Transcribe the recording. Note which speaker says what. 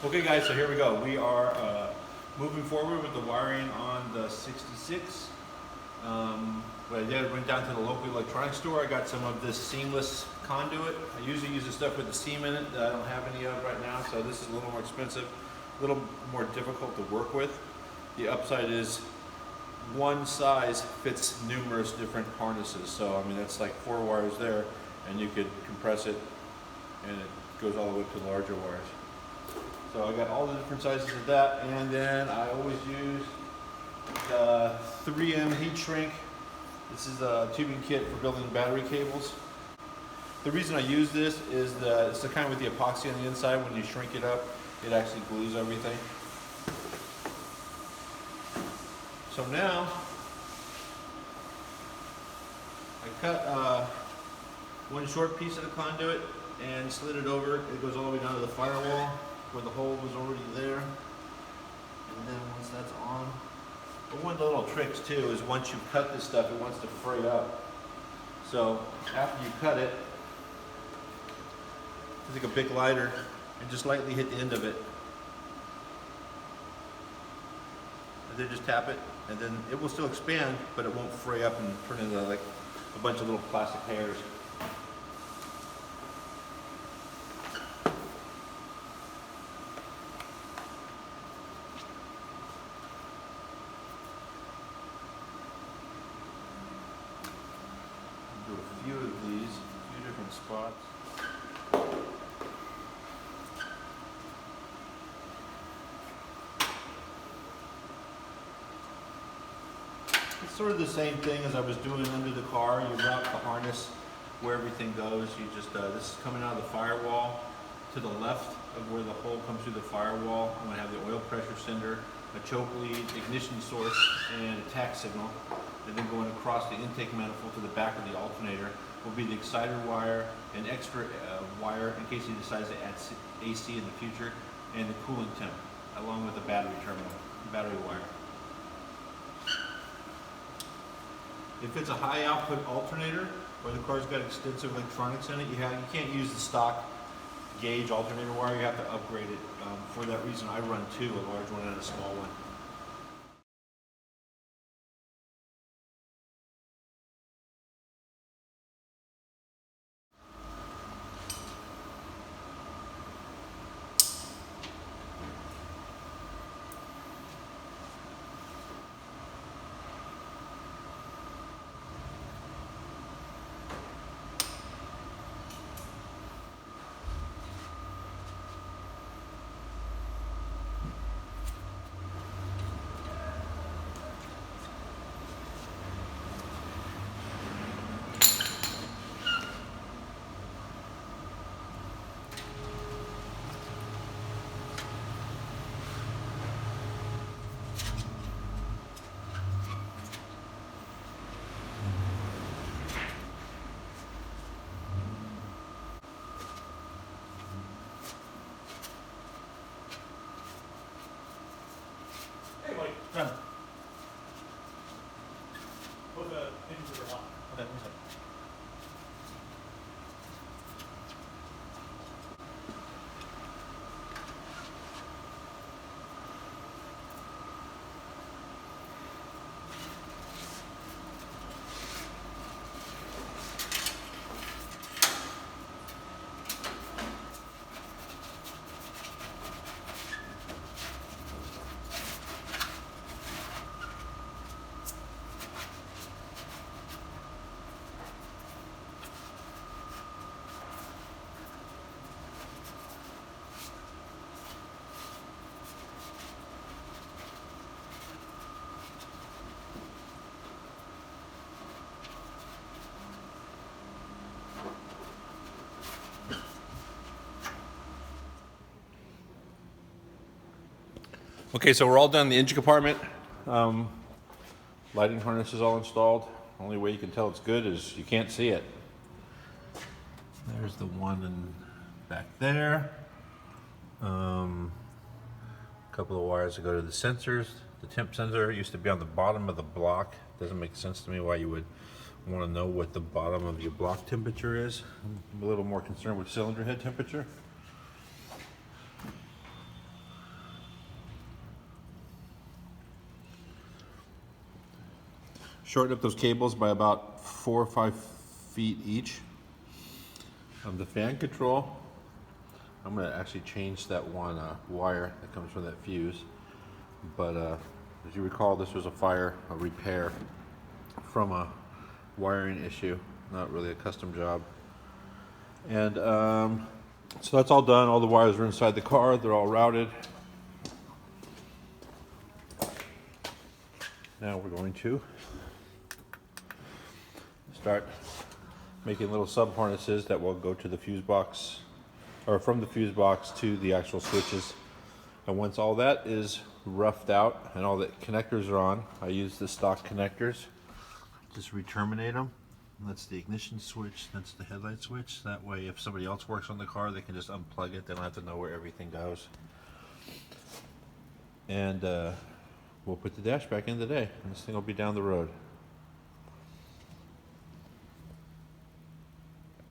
Speaker 1: Okay guys, so here we go. We are moving forward with the wiring on the 66. What I did, I went down to the local electronics store. I got some of this seamless conduit. I usually use the stuff with the seam in it that I don't have any of right now, so this is a little more expensive, a little more difficult to work with. The upside is one size fits numerous different harnesses. So I mean that's like 4 wires there, and you could compress it and it goes all the way up to the larger wires. So I got all the different sizes of that, and then I always use the 3M heat shrink. This is a tubing kit for building battery cables. The reason I use this is that it's the kind with the epoxy on the inside. When you shrink it up, it actually glues everything. So now I cut one short piece of the conduit and slid it over. It goes all the way down to the firewall where the hole was already there. And then once that's on, but one of the little tricks too is once you cut this stuff, it wants to fray up. So after you cut it, take a big lighter and just lightly hit the end of it. And then just tap it, and then it will still expand, but it won't fray up and turn into like a bunch of little plastic hairs. Do a few of these, a few different spots. It's sort of the same thing as I was doing under the car. You route the harness where everything goes. You just, this is coming out of the firewall to the left of where the hole comes through the firewall. I'm gonna have the oil pressure sender, a choke lead, ignition source, and a tack signal. And then going across the intake manifold to the back of the alternator will be the exciter wire, an extra wire in case he decides to add AC in the future, and the cooling temp, along with the battery terminal, battery wire. If it's a high output alternator, or the car's got extensive electronics in it, you can't use the stock gauge alternator wire, you have to upgrade it. For that reason, I run two, a large one and a small one. Done.
Speaker 2: Put the into the lock.
Speaker 1: Okay, one second. Okay, so we're all done in the engine compartment. Lighting harness is all installed. Only way you can tell it's good is you can't see it. There's the one in back there. A couple of wires that go to the sensors. The temp sensor used to be on the bottom of the block. Doesn't make sense to me why you would want to know what the bottom of your block temperature is. I'm a little more concerned with cylinder head temperature. shorten up those cables by about 4 or 5 feet each. The fan control, I'm going to actually change that one wire that comes from that fuse. But as you recall, this was a repair from a wiring issue, not really a custom job. And so that's all done. All the wires are inside the car. They're all routed. Now we're going to start making little sub harnesses that will go to the fuse box, or from the fuse box to the actual switches. And once all that is roughed out and all the connectors are on, I use the stock connectors. Just re-terminate them. That's the ignition switch, that's the headlight switch. That way if somebody else works on the car, they can just unplug it. They don't have to know where everything goes. And we'll put the dash back in today, and this thing will be down the road.